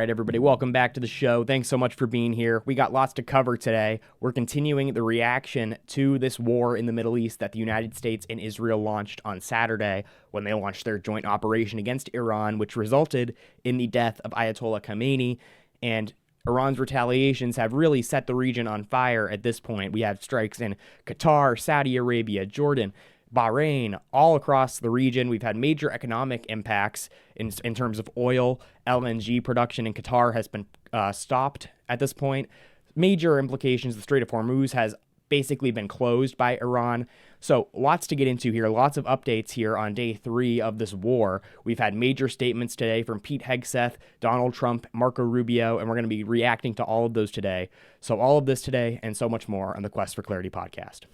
right, everybody, welcome back to the show. Thanks so much for being here. We got lots to cover today. We're continuing the reaction to this war in the Middle East that the United States and Israel launched on Saturday when they launched their joint operation against Iran, which resulted in the death of Ayatollah Khamenei. And Iran's retaliations have really set the region on fire at this point. We have strikes in Qatar, Saudi Arabia, Jordan, Bahrain, all across the region. We've had major economic impacts in terms of oil. LNG production in Qatar has been stopped at this point. Major implications. The Strait of Hormuz has basically been closed by Iran. So lots to get into here. Lots of updates here on day 3 of this war. We've had major statements today from Pete Hegseth, Donald Trump, Marco Rubio, and we're going to be reacting to all of those today. So all of this today and so much more on the Quest for Clarity podcast.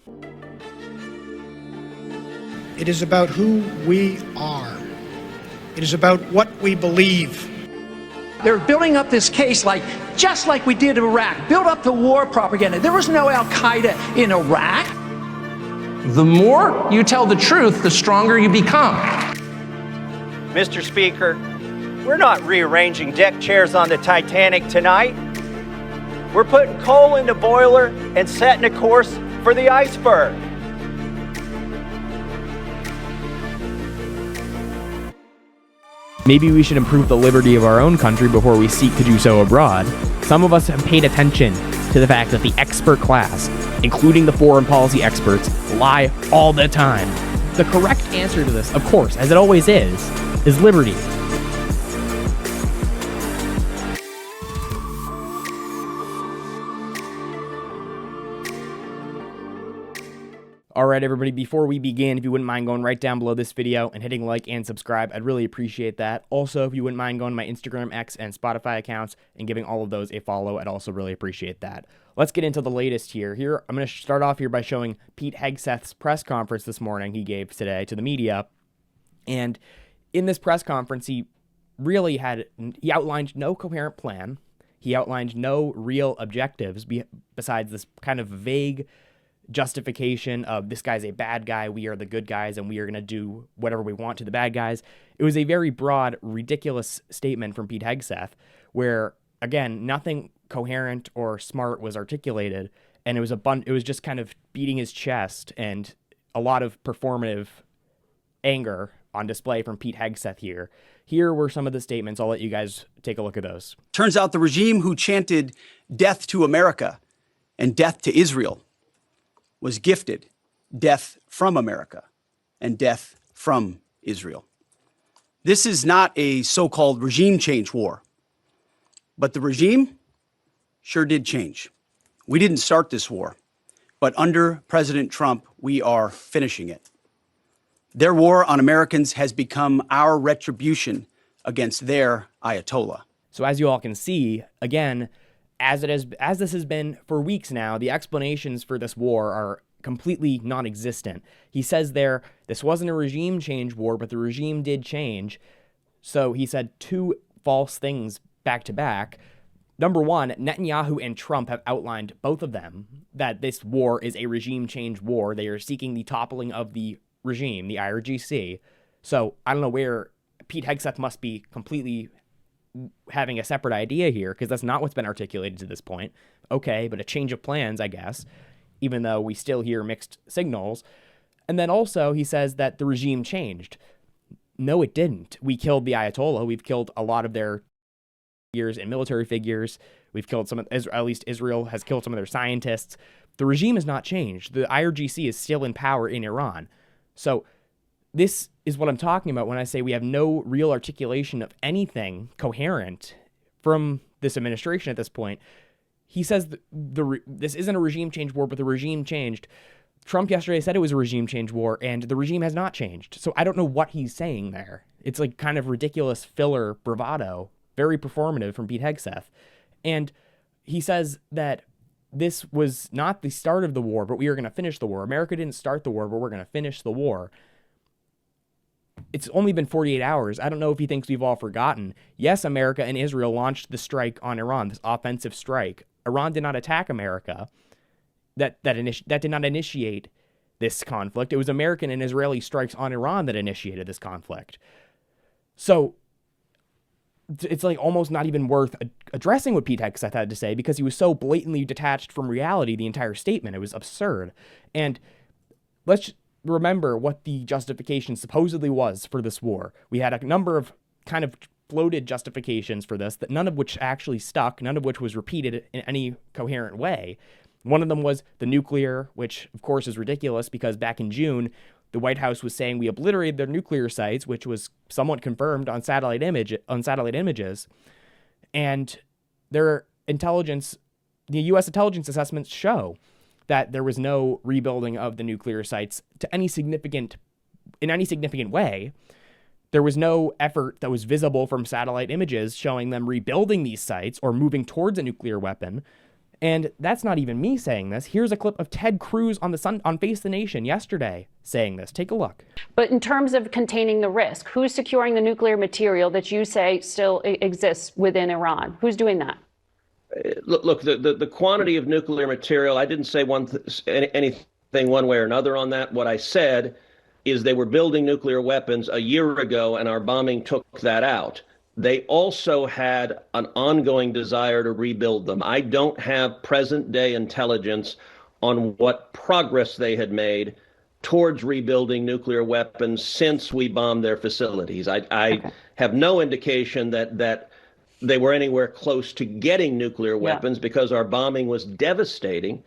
It is about who we are. It is about what we believe. They're building up this case just like we did in Iraq. Build up the war propaganda. There was no Al-Qaeda in Iraq. The more you tell the truth, the stronger you become. Mr. Speaker, we're not rearranging deck chairs on the Titanic tonight. We're putting coal in the boiler and setting a course for the iceberg. Maybe we should improve the liberty of our own country before we seek to do so abroad. Some of us have paid attention to the fact that the expert class, including the foreign policy experts, lie all the time. The correct answer to this, of course, as it always is liberty. All right, everybody, before we begin, if you wouldn't mind going right down below this video and hitting like and subscribe, I'd really appreciate that. Also, if you wouldn't mind going to my Instagram, X, and Spotify accounts and giving all of those a follow, I'd also really appreciate that. Let's get into the latest here. I'm going to start off here by showing Pete Hegseth's press conference this morning he gave today to the media. And in this press conference, he outlined no coherent plan. He outlined no real objectives besides this kind of vague justification of this guy's a bad guy, we are the good guys, and we are going to do whatever we want to the bad guys. It was a very broad, ridiculous statement from Pete Hegseth where, again, nothing coherent or smart was articulated, and it was just kind of beating his chest and a lot of performative anger on display from Pete Hegseth here. Here were some of the statements. I'll let you guys take a look at those. Turns out the regime who chanted death to America and death to Israel was gifted death from America and death from Israel. This is not a so-called regime change war, but the regime sure did change. We didn't start this war, but under President Trump, we are finishing it. Their war on Americans has become our retribution against their Ayatollah. So as you all can see, again, as this has been for weeks now, the explanations for this war are completely non-existent. He says there, this wasn't a regime change war, but the regime did change. So he said 2 false things back to back. Number one, Netanyahu and Trump have outlined, both of them, that this war is a regime change war. They are seeking the toppling of the regime, the IRGC. So I don't know where Pete Hegseth must be completely having a separate idea here, because that's not what's been articulated to this point. Okay, but a change of plans, I guess, even though we still hear mixed signals. And then also he says that the regime changed. No, it didn't. We killed the Ayatollah. We've killed a lot of their figures and military figures. We've killed at least Israel has killed some of their scientists. The regime has not changed. The IRGC is still in power in Iran. So this is what I'm talking about when I say we have no real articulation of anything coherent from this administration at this point. He says this isn't a regime change war, but the regime changed. Trump yesterday said it was a regime change war, and the regime has not changed. So I don't know what he's saying there. It's like kind of ridiculous filler bravado, very performative from Pete Hegseth. And he says that this was not the start of the war, but we are going to finish the war. America didn't start the war, but we're going to finish the war. It's only been 48 hours. I don't know if he thinks we've all forgotten. Yes, America and Israel launched the strike on Iran, this offensive strike. Iran did not attack America. That did not initiate this conflict. It was American and Israeli strikes on Iran that initiated this conflict. So it's like almost not even worth addressing what Pete Hegseth had to say because he was so blatantly detached from reality, the entire statement. It was absurd. And let's remember what the justification supposedly was for this war. We had a number of kind of floated justifications for this, that none of which actually stuck, none of which was repeated in any coherent way. One of them was the nuclear, which of course is ridiculous because back in June, the White House was saying we obliterated their nuclear sites, which was somewhat confirmed on satellite images. And their intelligence, the U.S. intelligence assessments show that there was no rebuilding of the nuclear sites in any significant way. There was no effort that was visible from satellite images showing them rebuilding these sites or moving towards a nuclear weapon. And that's not even me saying this. Here's a clip of Ted Cruz on Face the Nation yesterday saying this. Take a look. But in terms of containing the risk, who's securing the nuclear material that you say still exists within Iran? Who's doing that? Look, the quantity of nuclear material, I didn't say anything one way or another on that. What I said is they were building nuclear weapons a year ago, and our bombing took that out. They also had an ongoing desire to rebuild them. I don't have present-day intelligence on what progress they had made towards rebuilding nuclear weapons since we bombed their facilities. I have no indication that they were anywhere close to getting nuclear weapons because our bombing was devastating.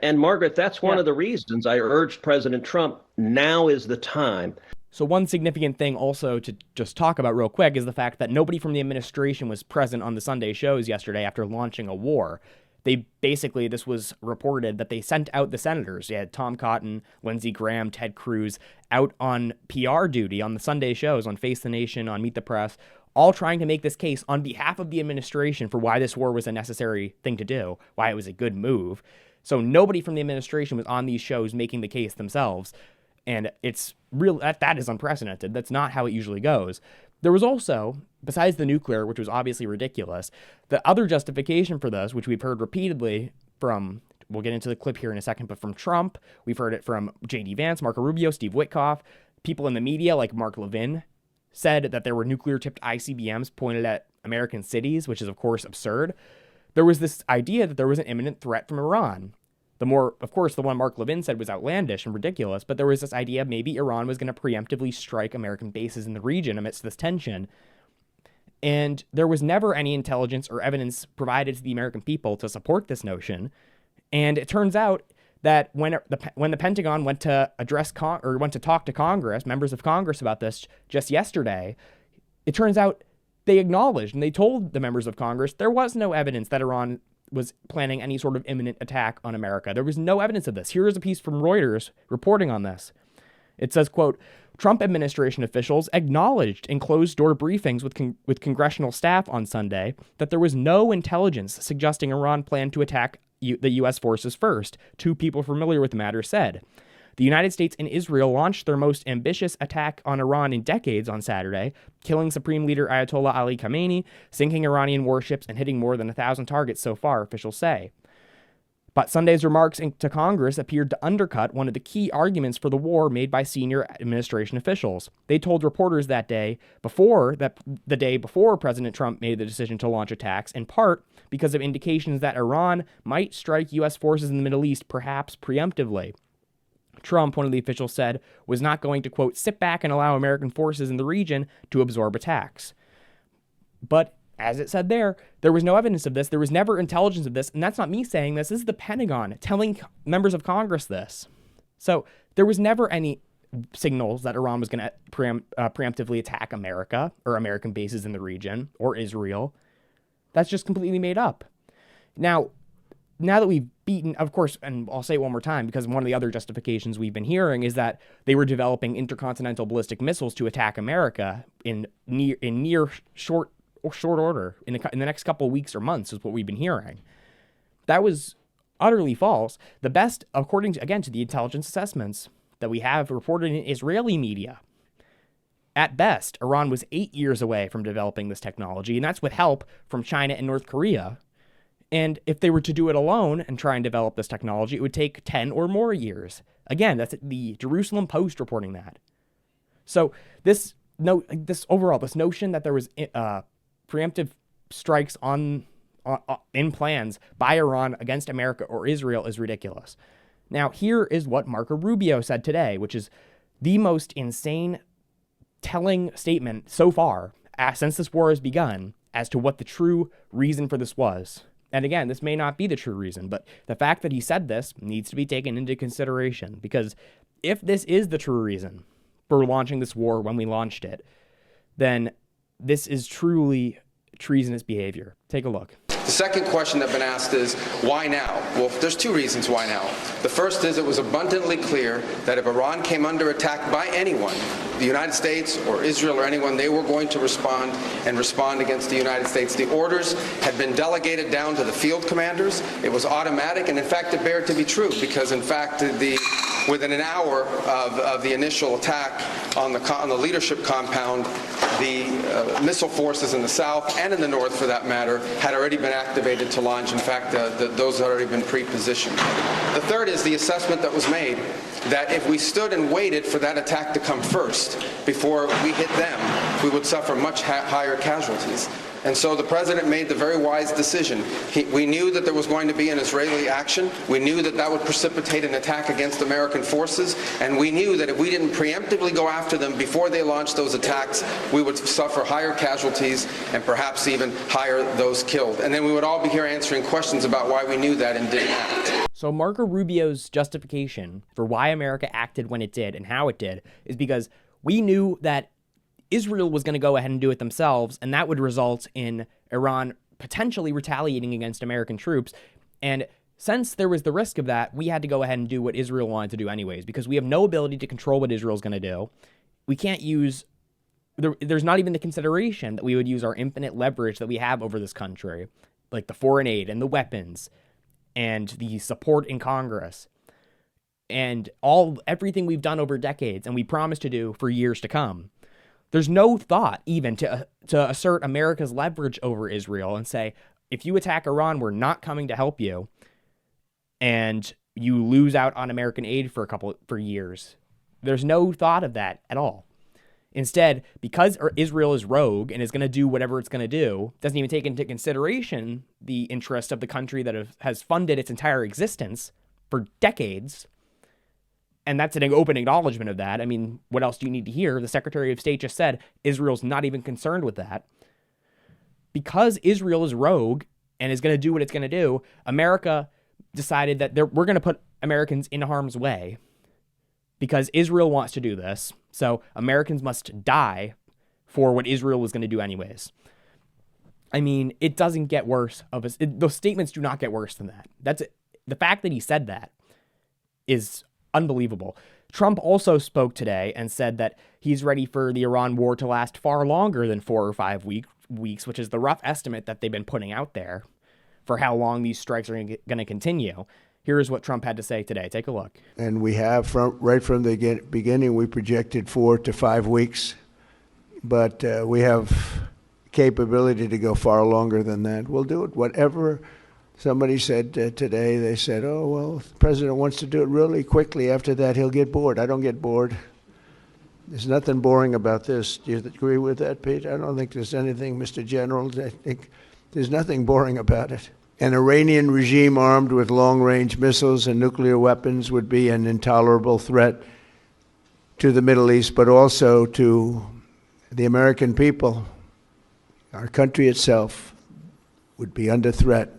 And Margaret, that's one of the reasons I urged President Trump, now is the time. So one significant thing also to just talk about real quick is the fact that nobody from the administration was present on the Sunday shows yesterday after launching a war. They basically, this was reported that they sent out the senators. You had Tom Cotton, Lindsey Graham, Ted Cruz out on PR duty on the Sunday shows, on Face the Nation, on Meet the Press, all trying to make this case on behalf of the administration for why this war was a necessary thing to do, why it was a good move. So nobody from the administration was on these shows making the case themselves. And it's real, that is unprecedented. That's not how it usually goes. There was also, besides the nuclear, which was obviously ridiculous, the other justification for this, which we've heard repeatedly from, we'll get into the clip here in a second, but from Trump, we've heard it from J.D. Vance, Marco Rubio, Steve Witkoff, people in the media like Mark Levin said that there were nuclear-tipped ICBMs pointed at American cities, which is, of course, absurd. There was this idea that there was an imminent threat from Iran. Of course, the one Mark Levin said was outlandish and ridiculous, but there was this idea maybe Iran was going to preemptively strike American bases in the region amidst this tension. And there was never any intelligence or evidence provided to the American people to support this notion. And it turns out that when the Pentagon went to went to talk to Congress, members of Congress about this just yesterday, it turns out they acknowledged and they told the members of Congress there was no evidence that Iran was planning any sort of imminent attack on America. There was no evidence of this. Here is a piece from Reuters reporting on this. It says, quote, Trump administration officials acknowledged in closed-door briefings with congressional staff on Sunday that there was no intelligence suggesting Iran planned to attack the U.S. forces first, two people familiar with the matter said. The United States and Israel launched their most ambitious attack on Iran in decades on Saturday, killing Supreme Leader Ayatollah Ali Khamenei, sinking Iranian warships, and hitting more than 1,000 targets so far, officials say. But Sunday's remarks to Congress appeared to undercut one of the key arguments for the war made by senior administration officials. They told reporters the day before President Trump made the decision to launch attacks, in part because of indications that Iran might strike U.S. forces in the Middle East, perhaps preemptively. Trump, one of the officials said, was not going to, quote, sit back and allow American forces in the region to absorb attacks. But as it said there was no evidence of this. There was never intelligence of this. And that's not me saying this. This is the Pentagon telling members of Congress this. So there was never any signals that Iran was going to preemptively attack America or American bases in the region or Israel. That's just completely made up. Now that we've beaten, of course, and I'll say it one more time, because one of the other justifications we've been hearing is that they were developing intercontinental ballistic missiles to attack America in near short order in the next couple of weeks or months is what we've been hearing. That was utterly false. The best, according to the intelligence assessments that we have reported in Israeli media, at best, Iran was 8 years away from developing this technology, and that's with help from China and North Korea. And if they were to do it alone and try and develop this technology, it would take 10 or more years. Again, that's the Jerusalem Post reporting that. So this notion that there was preemptive strikes in plans by Iran against America or Israel is ridiculous. Now, here is what Marco Rubio said today, which is the most insane, telling statement so far since this war has begun as to what the true reason for this was. And again, this may not be the true reason, but the fact that he said this needs to be taken into consideration, because if this is the true reason for launching this war when we launched it, then this is truly treasonous behavior. Take a look. The second question that's been asked is, why now? Well, there's two reasons why now. The first is it was abundantly clear that if Iran came under attack by anyone, the United States or Israel or anyone, they were going to respond against the United States. The orders had been delegated down to the field commanders. It was automatic, and in fact, it bared to be true, because in fact, within an hour of the initial attack on the leadership compound, the missile forces in the south and in the north, for that matter, had already been activated to launch. In fact, those had already been pre-positioned. The third is the assessment that was made that if we stood and waited for that attack to come first before we hit them, we would suffer much higher casualties. And so the president made the very wise decision. We knew that there was going to be an Israeli action. We knew that that would precipitate an attack against American forces. And we knew that if we didn't preemptively go after them before they launched those attacks, we would suffer higher casualties and perhaps even higher those killed. And then we would all be here answering questions about why we knew that and didn't act. So Marco Rubio's justification for why America acted when it did and how it did is because we knew that Israel was going to go ahead and do it themselves, and that would result in Iran potentially retaliating against American troops. And since there was the risk of that, we had to go ahead and do what Israel wanted to do anyways, because we have no ability to control what Israel's going to do. We can't use... There's not even the consideration that we would use our infinite leverage that we have over this country, like the foreign aid and the weapons and the support in Congress and everything we've done over decades and we promise to do for years to come. There's no thought even to assert America's leverage over Israel and say, if you attack Iran, we're not coming to help you, and you lose out on American aid for years. There's no thought of that at all. Instead, because Israel is rogue and is going to do whatever it's going to do, doesn't even take into consideration the interest of the country that has funded its entire existence for decades. And that's an open acknowledgement of that. I mean, what else do you need to hear? The Secretary of State just said Israel's not even concerned with that. Because Israel is rogue and is going to do what it's going to do, America decided that we're going to put Americans in harm's way because Israel wants to do this. So Americans must die for what Israel was going to do anyways. I mean, it doesn't get worse those statements do not get worse than that. That's it. The fact that he said that is unbelievable. Trump also spoke today and said that he's ready for the Iran war to last far longer than 4 or 5 weeks, which is the rough estimate that they've been putting out there for how long these strikes are going to continue. Here's what Trump had to say today. Take a look. And we have, right from the beginning, we projected 4 to 5 weeks, but we have capability to go far longer than that. We'll do it. Whatever somebody said today, they said, oh, well, the president wants to do it really quickly. After that, he'll get bored. I don't get bored. There's nothing boring about this. Do you agree with that, Pete? I don't think there's anything, Mr. General. I think there's nothing boring about it. An Iranian regime armed with long-range missiles and nuclear weapons would be an intolerable threat to the Middle East, but also to the American people. Our country itself would be under threat,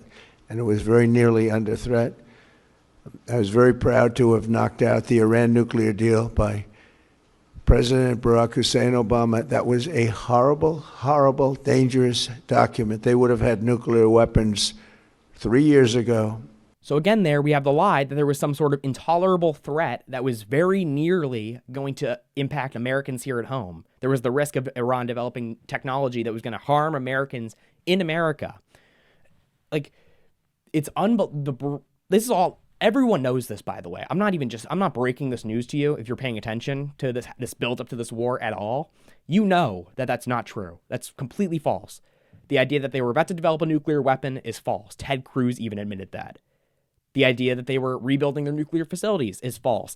and it was very nearly under threat. I was very proud to have knocked out the Iran nuclear deal by President Barack Hussein Obama. That was a horrible, horrible, dangerous document. They would have had nuclear weapons 3 years ago. So again, there we have the lie that there was some sort of intolerable threat that was very nearly going to impact Americans here at home. There was the risk of Iran developing technology that was going to harm Americans in America. Like, it's this is all, everyone knows this, by the way. I'm not breaking this news to you if you're paying attention to this build up to this war at all. You know that that's not true. That's completely false. The idea that they were about to develop a nuclear weapon is false. Ted Cruz even admitted that. The idea that they were rebuilding their nuclear facilities is false.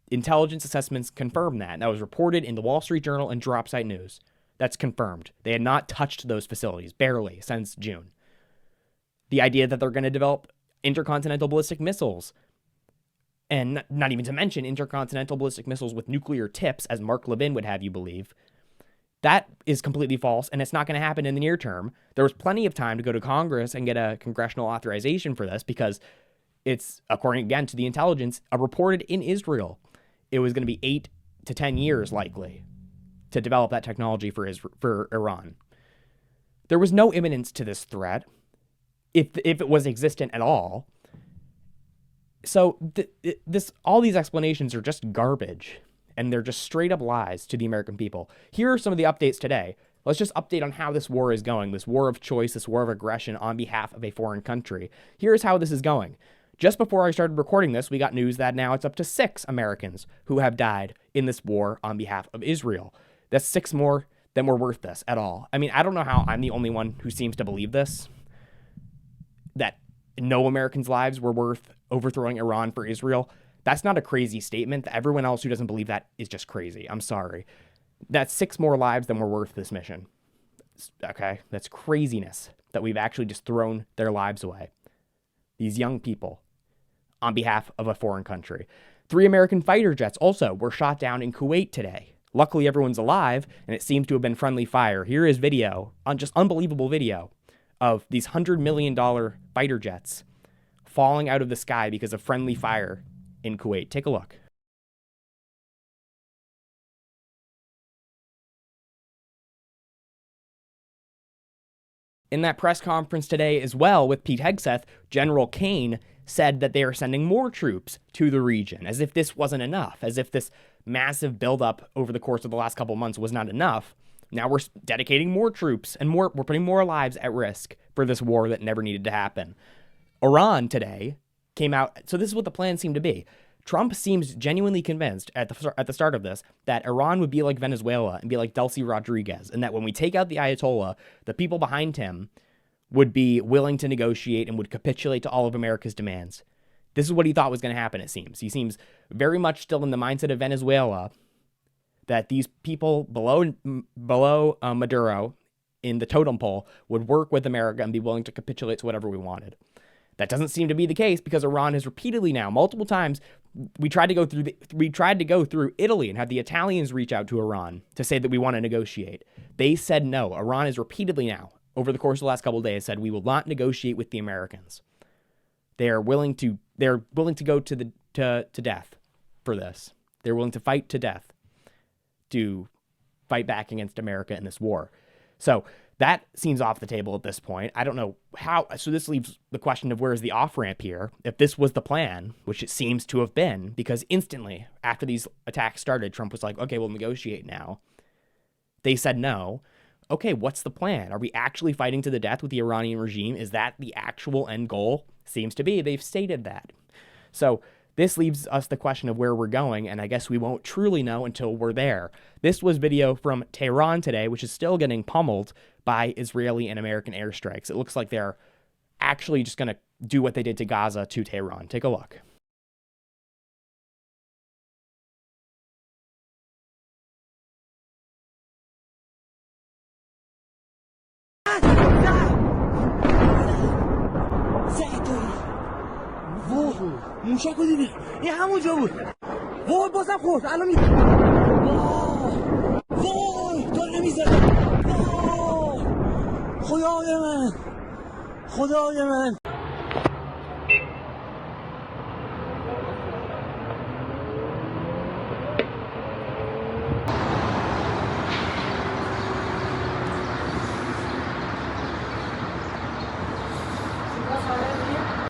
Intelligence assessments confirm that. And that was reported in the Wall Street Journal and Dropsite News. That's confirmed. They had not touched those facilities, barely, since June. The idea that they're going to develop intercontinental ballistic missiles, and not even to mention intercontinental ballistic missiles with nuclear tips, as Mark Levin would have you believe, that is completely false, and it's not going to happen in the near term. There was plenty of time to go to Congress and get a congressional authorization for this because it's, according again to the intelligence, reported in Israel, it was going to be 8 to 10 years likely to develop that technology for Iran. There was no imminence to this threat, if it was existent at all. So all these explanations are just garbage, and they're just straight up lies to the American people. Here are some of the updates today. Let's just update on how this war is going, this war of choice, this war of aggression on behalf of a foreign country. Here's how this is going. Just before I started recording this, we got news that now it's up to 6 Americans who have died in this war on behalf of Israel. That's 6 more than were worth this at all. I mean, I don't know how I'm the only one who seems to believe this, that no Americans' lives were worth overthrowing Iran for Israel. That's not a crazy statement. Everyone else who doesn't believe that is just crazy. I'm sorry. That's 6 more lives than were worth this mission. Okay? That's craziness that we've actually just thrown their lives away. These young people on behalf of a foreign country. 3 American fighter jets also were shot down in Kuwait today. Luckily, everyone's alive, and it seems to have been friendly fire. Here is video, just unbelievable video, of these $100 million fighter jets falling out of the sky because of friendly fire in Kuwait. Take a look. In that press conference today as well with Pete Hegseth, General Kane said that they are sending more troops to the region, as if this wasn't enough, as if this massive buildup over the course of the last couple months was not enough. Now we're dedicating more troops and we're putting more lives at risk for this war that never needed to happen. Iran today came out. So this is what the plan seemed to be. Trump seems genuinely convinced at the start of this that Iran would be like Venezuela and be like Delcy Rodriguez, and that when we take out the Ayatollah, the people behind him would be willing to negotiate and would capitulate to all of America's demands. This is what he thought was going to happen, it seems. He seems very much still in the mindset of Venezuela, that these people below Maduro in the totem pole would work with America and be willing to capitulate to whatever we wanted. That doesn't seem to be the case because Iran has repeatedly now, multiple times, we tried to go through Italy and have the Italians reach out to Iran to say that we want to negotiate. They said no. Iran has repeatedly now, over the course of the last couple of days, said we will not negotiate with the Americans. They're willing to go to death for this. They're willing to fight to death to fight back against America in this war. So that seems off the table at this point. I don't know how. So this leaves the question of where is the off-ramp here? If this was the plan, which it seems to have been, because instantly after these attacks started, Trump was like, okay, we'll negotiate now. They said no. Okay, what's the plan? Are we actually fighting to the death with the Iranian regime? Is that the actual end goal? Seems to be. They've stated that. So this leaves us the question of where we're going, and I guess we won't truly know until we're there. This was video from Tehran today, which is still getting pummeled by Israeli and American airstrikes. It looks like they're actually just going to do what they did to Gaza to Tehran. Take a look. موشک رو دیدی این همونجا بود وای بازم خورد الان وای تو نمیزد وای خدای من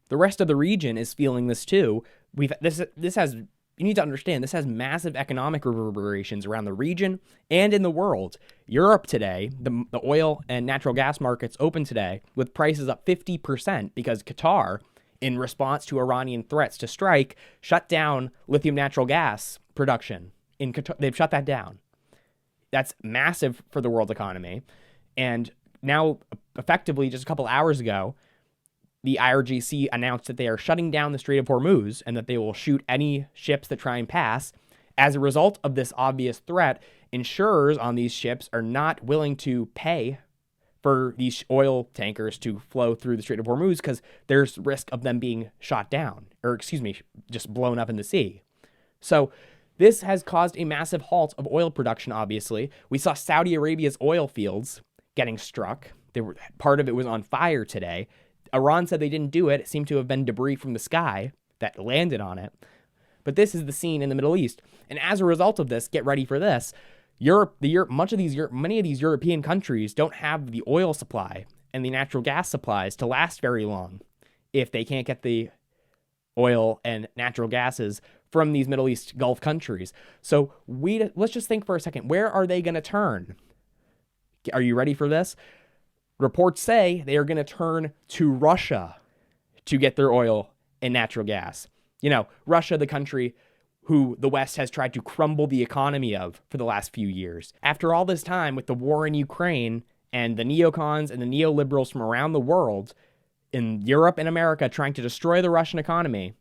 The rest of the region is feeling this too. This has, you need to understand, this has massive economic reverberations around the region and in the world. Europe today, the oil and natural gas markets open today with prices up 50% because Qatar, in response to Iranian threats to strike, shut down lithium natural gas production in Qatar. They've shut that down. That's massive for the world economy. And now, effectively, just a couple hours ago, the IRGC announced that they are shutting down the Strait of Hormuz and that they will shoot any ships that try and pass. As a result of this obvious threat, insurers on these ships are not willing to pay for these oil tankers to flow through the Strait of Hormuz because there's risk of them being shot down, or excuse me, just blown up in the sea. So this has caused a massive halt of oil production, obviously. We saw Saudi Arabia's oil fields getting struck. Part of it was on fire today. Iran said they didn't do it. It seemed to have been debris from the sky that landed on it. But this is the scene in the Middle East. And as a result of this, get ready for this. Many of these European countries don't have the oil supply and the natural gas supplies to last very long if they can't get the oil and natural gases from these Middle East Gulf countries. So let's just think for a second, where are they going to turn? Are you ready for this? Reports say they are going to turn to Russia to get their oil and natural gas. You know, Russia, the country who the West has tried to crumble the economy of for the last few years. After all this time with the war in Ukraine and the neocons and the neoliberals from around the world in Europe and America trying to destroy the Russian economy,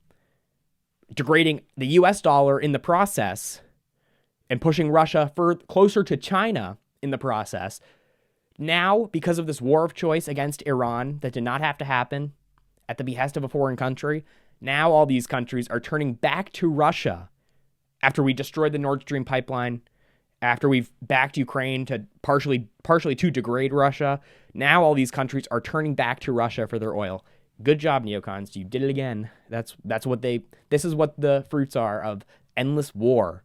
degrading the US dollar in the process, and pushing Russia closer to China in the process, now, because of this war of choice against Iran that did not have to happen at the behest of a foreign country, now all these countries are turning back to Russia after we destroyed the Nord Stream pipeline, after we've backed Ukraine to partially to degrade Russia. Now all these countries are turning back to Russia for their oil. Good job, neocons. You did it again. This is what the fruits are of endless war.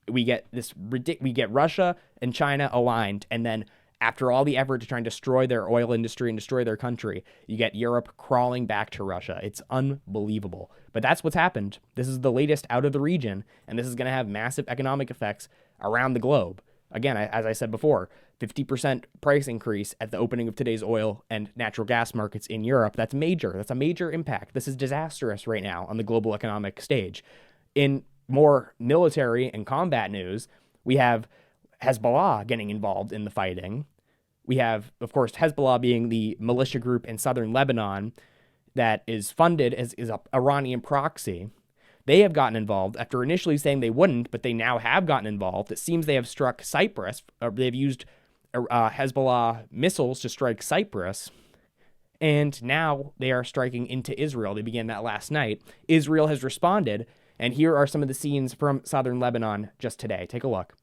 We get Russia and China aligned, and then after all the effort to try and destroy their oil industry and destroy their country, you get Europe crawling back to Russia. It's unbelievable. But that's what's happened. This is the latest out of the region, and this is going to have massive economic effects around the globe. Again, as I said before, 50% price increase at the opening of today's oil and natural gas markets in Europe. That's major. That's a major impact. This is disastrous right now on the global economic stage. In more military and combat news, we have Hezbollah getting involved in the fighting. We have, of course, Hezbollah being the militia group in southern Lebanon that is funded as an Iranian proxy. They have gotten involved after initially saying they wouldn't, but they now have gotten involved. It seems they have struck Cyprus. They've used Hezbollah missiles to strike Cyprus, and now they are striking into Israel. They began that last night. Israel has responded, and here are some of the scenes from southern Lebanon just today. Take a look.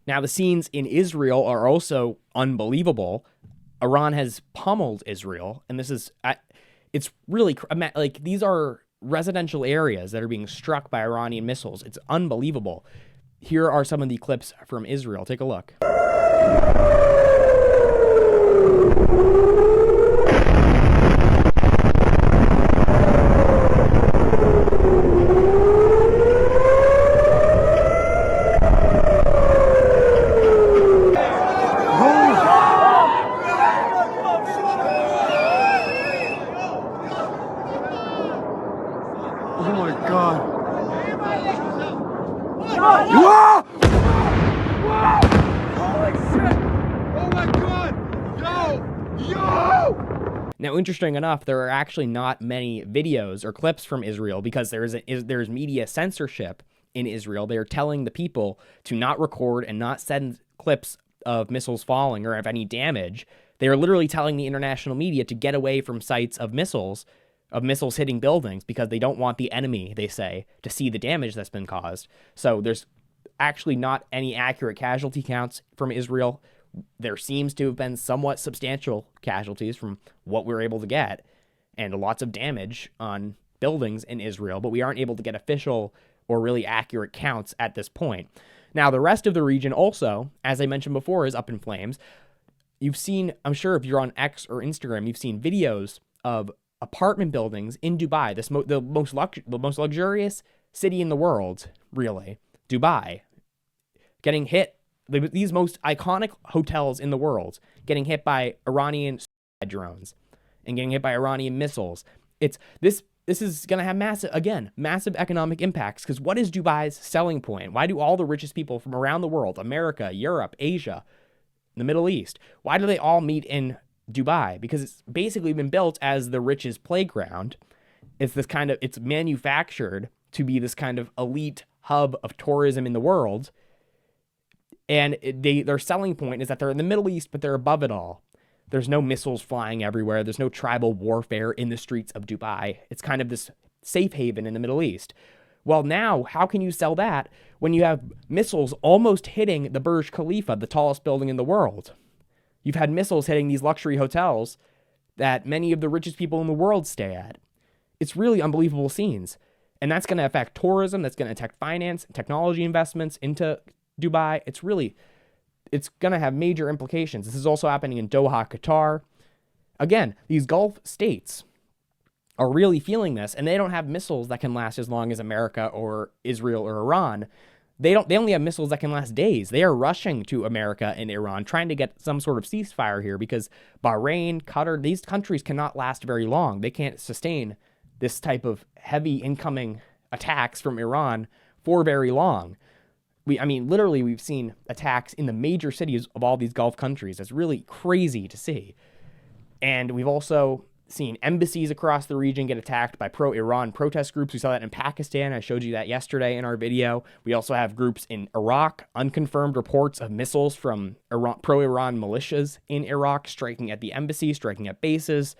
Now, the scenes in Israel are also unbelievable. Iran has pummeled Israel, and it's really, like, these are residential areas that are being struck by Iranian missiles. It's unbelievable. Here are some of the clips from Israel. Take a look. Now, interesting enough, there are actually not many videos or clips from Israel because there's media censorship in Israel. They are telling the people to not record and not send clips of missiles falling or of any damage. They are literally telling the international media to get away from sites of missiles hitting buildings because they don't want the enemy, they say, to see the damage that's been caused. So there's actually not any accurate casualty counts from Israel. There seems to have been somewhat substantial casualties from what we're able to get, and lots of damage on buildings in Israel, but we aren't able to get official or really accurate counts at this point. Now, the rest of the region also, as I mentioned before, is up in flames. You've seen, I'm sure if you're on X or Instagram, you've seen videos of apartment buildings in Dubai, the most luxurious city in the world, really, Dubai, getting hit. These most iconic hotels in the world getting hit by Iranian drones and getting hit by Iranian missiles. It's this is going to have massive economic impacts, because what is Dubai's selling point? Why do all the richest people from around the world, America, Europe, Asia, the Middle East, why do they all meet in Dubai? Because it's basically been built as the rich's playground. It's manufactured to be this kind of elite hub of tourism in the world. And their selling point is that they're in the Middle East, but they're above it all. There's no missiles flying everywhere. There's no tribal warfare in the streets of Dubai. It's kind of this safe haven in the Middle East. Well, now, how can you sell that when you have missiles almost hitting the Burj Khalifa, the tallest building in the world? You've had missiles hitting these luxury hotels that many of the richest people in the world stay at. It's really unbelievable scenes. And that's going to affect tourism. That's going to affect finance, technology investments into Dubai. It's going to have major implications. This is also happening in Doha, Qatar. Again, these Gulf states are really feeling this, and they don't have missiles that can last as long as America or Israel or Iran. They only have missiles that can last days. They are rushing to America and Iran, trying to get some sort of ceasefire here, because Bahrain, Qatar, these countries cannot last very long. They can't sustain this type of heavy incoming attacks from Iran for very long. Literally, we've seen attacks in the major cities of all these Gulf countries. It's really crazy to see. And we've also seen embassies across the region get attacked by pro-Iran protest groups. We saw that in Pakistan. I showed you that yesterday in our video. We also have groups in Iraq, unconfirmed reports of missiles from pro-Iran militias in Iraq striking at the embassy, striking at bases.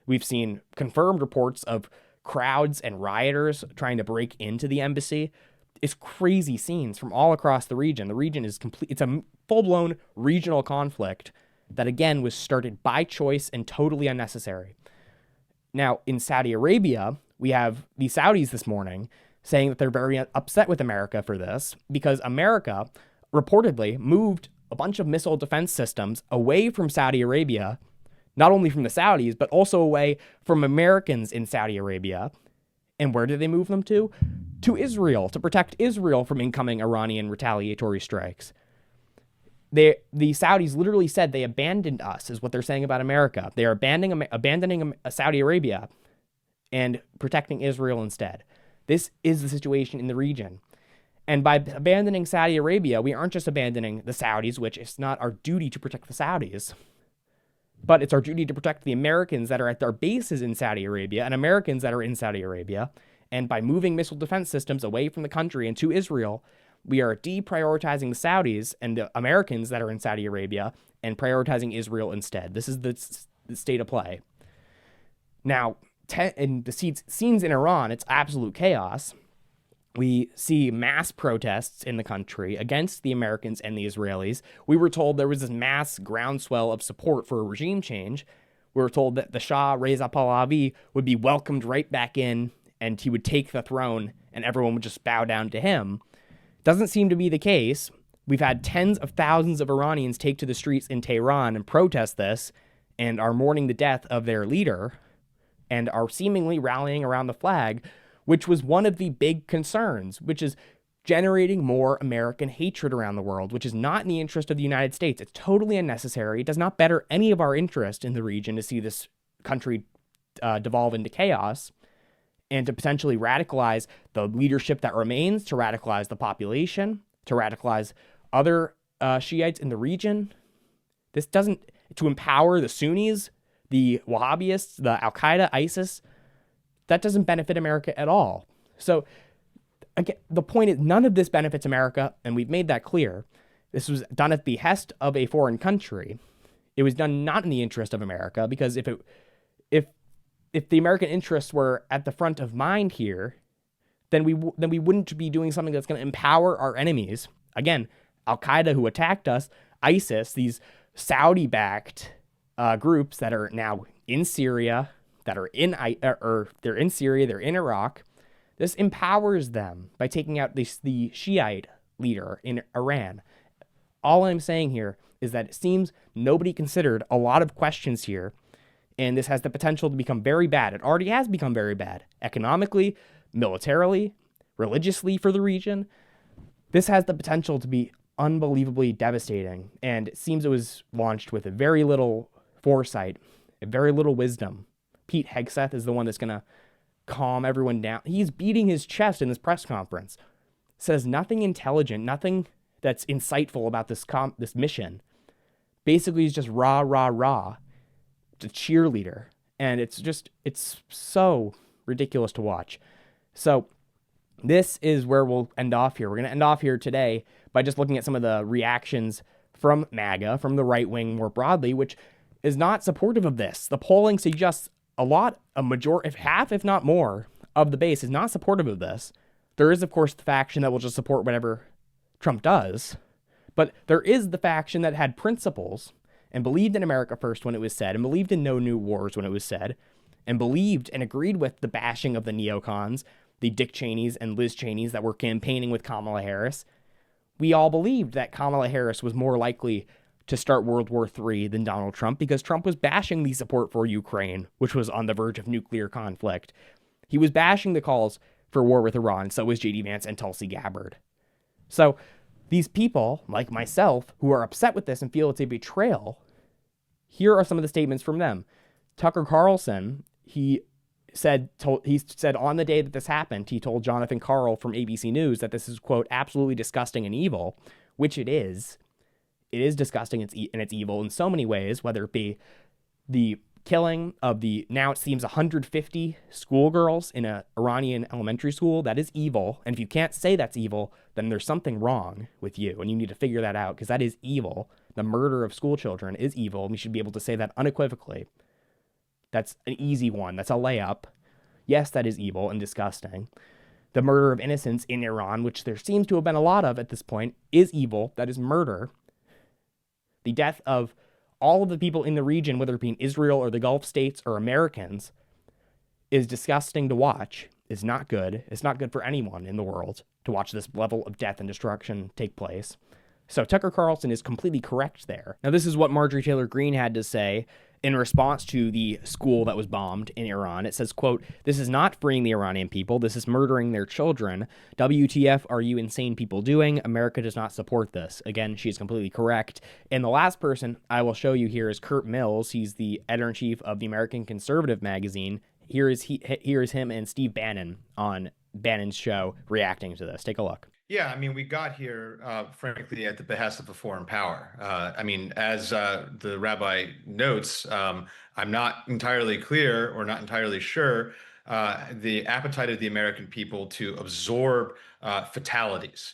We've seen confirmed reports of crowds and rioters trying to break into the embassy. It's crazy scenes from all across the region. The region is complete. It's a full-blown regional conflict that, again, was started by choice and totally unnecessary. Now, in Saudi Arabia, we have the Saudis this morning saying that they're very upset with America for this, because America reportedly moved a bunch of missile defense systems away from Saudi Arabia, not only from the Saudis, but also away from Americans in Saudi Arabia. And where did they move them to? To Israel, to protect Israel from incoming Iranian retaliatory strikes. The Saudis literally said they abandoned us, is what they're saying about America. They are abandoning Saudi Arabia and protecting Israel instead. This is the situation in the region. And by abandoning Saudi Arabia, we aren't just abandoning the Saudis, which is not our duty to protect the Saudis, but it's our duty to protect the Americans that are at their bases in Saudi Arabia and Americans that are in Saudi Arabia. And by moving missile defense systems away from the country and to Israel, we are deprioritizing the Saudis and the Americans that are in Saudi Arabia and prioritizing Israel instead. This is the state of play. Now, in the scenes in Iran, it's absolute chaos. We see mass protests in the country against the Americans and the Israelis. We were told there was this mass groundswell of support for a regime change. We were told that the Shah, Reza Pahlavi, would be welcomed right back in, and he would take the throne and everyone would just bow down to him. Doesn't seem to be the case. We've had tens of thousands of Iranians take to the streets in Tehran and protest this and are mourning the death of their leader and are seemingly rallying around the flag, which was one of the big concerns, which is generating more American hatred around the world, which is not in the interest of the United States. It's totally unnecessary. It does not better any of our interest in the region to see this country devolve into chaos and to potentially radicalize the leadership that remains, to radicalize the population, to radicalize other Shiites in the region. This doesn't, to empower the Sunnis, the Wahhabists, the Al-Qaeda, ISIS, that doesn't benefit America at all. So again, the point is none of this benefits America, and we've made that clear. This was done at the behest of a foreign country. It was done not in the interest of America, because if the American interests were at the front of mind here, then we wouldn't be doing something that's going to empower our enemies. Again, Al-Qaeda, who attacked us, ISIS, these Saudi-backed groups that are now in Syria, they're in Syria, they're in Iraq. This empowers them by taking out the Shiite leader in Iran. All I'm saying here is that it seems nobody considered a lot of questions here, and this has the potential to become very bad. It already has become very bad, economically, militarily, religiously for the region. This has the potential to be unbelievably devastating, and it seems it was launched with very little foresight Very little wisdom. Pete Hegseth is the one that's going to calm everyone down. He's beating his chest in this press conference. Says nothing intelligent, nothing that's insightful about this mission. Basically, he's just rah, rah, rah. It's a cheerleader. And it's so ridiculous to watch. So this is where we'll end off here. We're going to end off here today by just looking at some of the reactions from MAGA, from the right wing more broadly, which is not supportive of this. The polling suggests if half, if not more, of the base is not supportive of this. There is, of course, the faction that will just support whatever Trump does. But there is the faction that had principles and believed in America first when it was said, and believed in no new wars when it was said, and believed and agreed with the bashing of the neocons, the Dick Cheneys and Liz Cheneys that were campaigning with Kamala Harris. We all believed that Kamala Harris was more likely to start World War III than Donald Trump because Trump was bashing the support for Ukraine, which was on the verge of nuclear conflict. He was bashing the calls for war with Iran, so was J.D. Vance and Tulsi Gabbard. So these people, like myself, who are upset with this and feel it's a betrayal, here are some of the statements from them. Tucker Carlson, he said on the day that this happened, he told Jonathan Karl from ABC News that this is, quote, absolutely disgusting and evil, which it is. It is disgusting and it's evil in so many ways, whether it be the killing of now it seems 150 schoolgirls in an Iranian elementary school. That is evil. And if you can't say that's evil, then there's something wrong with you. And you need to figure that out because that is evil. The murder of school children is evil. And we should be able to say that unequivocally. That's an easy one. That's a layup. Yes, that is evil and disgusting. The murder of innocents in Iran, which there seems to have been a lot of at this point, is evil. That is murder. The death of all of the people in the region, whether it be in Israel or the Gulf states or Americans, is disgusting to watch. It's not good. It's not good for anyone in the world to watch this level of death and destruction take place. So Tucker Carlson is completely correct there. Now, this is what Marjorie Taylor Greene had to say in response to the school that was bombed in Iran. It says, quote, "This is not freeing the Iranian people. This is murdering their children. WTF are you insane people doing? America does not support this." Again, she's completely correct. And the last person I will show you here is Kurt Mills. He's the editor-in-chief of the American Conservative magazine. Here is him and Steve Bannon on Bannon's show reacting to this. Take a look. Yeah, I mean, we got here, frankly, at the behest of a foreign power. I mean, as the rabbi notes, I'm not entirely clear or not entirely sure the appetite of the American people to absorb fatalities.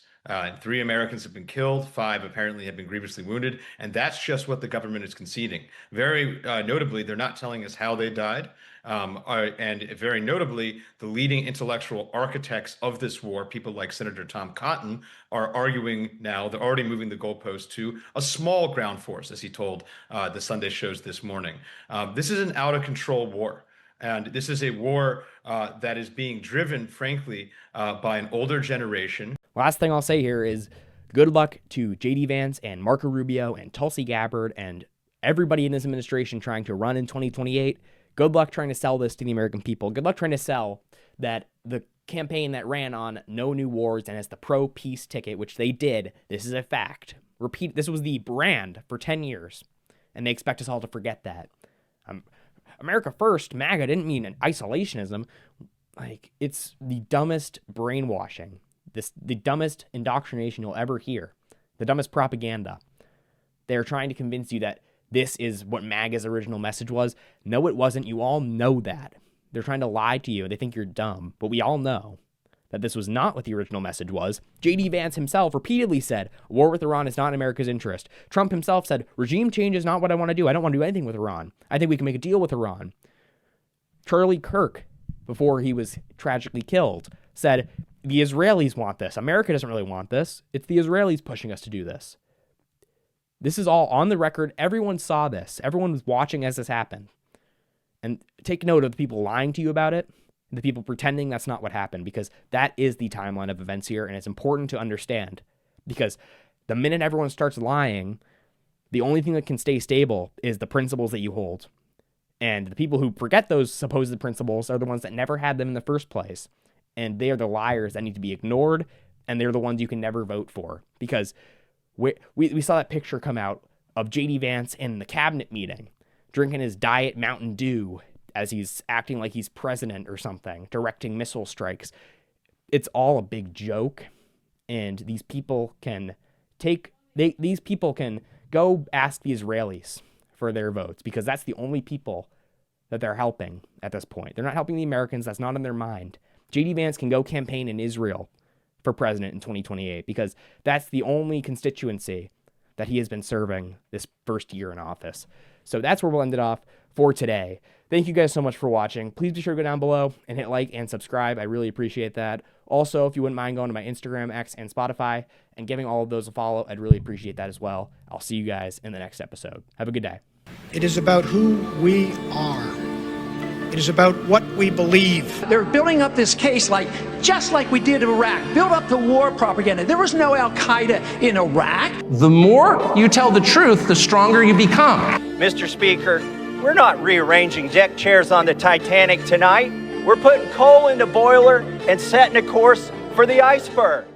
3 Americans have been killed, 5 apparently have been grievously wounded, and that's just what the government is conceding. Very notably, they're not telling us how they died. And very notably, the leading intellectual architects of this war, people like Senator Tom Cotton, are arguing now, they're already moving the goalpost to a small ground force, as he told the Sunday shows this morning. This is an out-of-control war. And this is a war that is being driven, frankly, by an older generation. Last thing I'll say here is good luck to J.D. Vance and Marco Rubio and Tulsi Gabbard and everybody in this administration trying to run in 2028. Good luck trying to sell this to the American people. Good luck trying to sell that the campaign that ran on no new wars and as the pro-peace ticket, which they did, this is a fact. Repeat, this was the brand for 10 years, and they expect us all to forget that. America First, MAGA didn't mean an isolationism. Like, it's the dumbest brainwashing, the dumbest indoctrination you'll ever hear, the dumbest propaganda. They're trying to convince you that this is what MAGA's original message was. No, it wasn't. You all know that. They're trying to lie to you. They think you're dumb, but we all know that this was not what the original message was. J.D. Vance himself repeatedly said, war with Iran is not in America's interest. Trump himself said, regime change is not what I want to do. I don't want to do anything with Iran. I think we can make a deal with Iran. Charlie Kirk, before he was tragically killed, said, the Israelis want this. America doesn't really want this. It's the Israelis pushing us to do this. This is all on the record. Everyone saw this. Everyone was watching as this happened. And take note of the people lying to you about it, the people pretending that's not what happened, because that is the timeline of events here, and it's important to understand. Because the minute everyone starts lying, the only thing that can stay stable is the principles that you hold. And the people who forget those supposed principles are the ones that never had them in the first place. And they are the liars that need to be ignored, and they're the ones you can never vote for. Because we saw that picture come out of J.D. Vance in the cabinet meeting drinking his Diet Mountain Dew as he's acting like he's president or something, directing missile strikes. It's all a big joke, and these people can go ask the Israelis for their votes, because that's the only people that they're helping at this point. They're not helping the Americans. That's not in their mind. J.D. Vance can go campaign in Israel for president in 2028, because that's the only constituency that he has been serving this first year in office. So that's where we'll end it off for today. Thank you guys so much for watching. Please be sure to go down below and hit like and subscribe. I really appreciate that. Also, if you wouldn't mind going to my Instagram, X, and Spotify and giving all of those a follow, I'd really appreciate that as well. I'll see you guys in the next episode. Have a good day. It is about who we are. It is about what we believe. They're building up this case just like we did in Iraq. Build up the war propaganda. There was no Al-Qaeda in Iraq. The more you tell the truth, the stronger you become. Mr. Speaker, we're not rearranging deck chairs on the Titanic tonight. We're putting coal in the boiler and setting a course for the iceberg.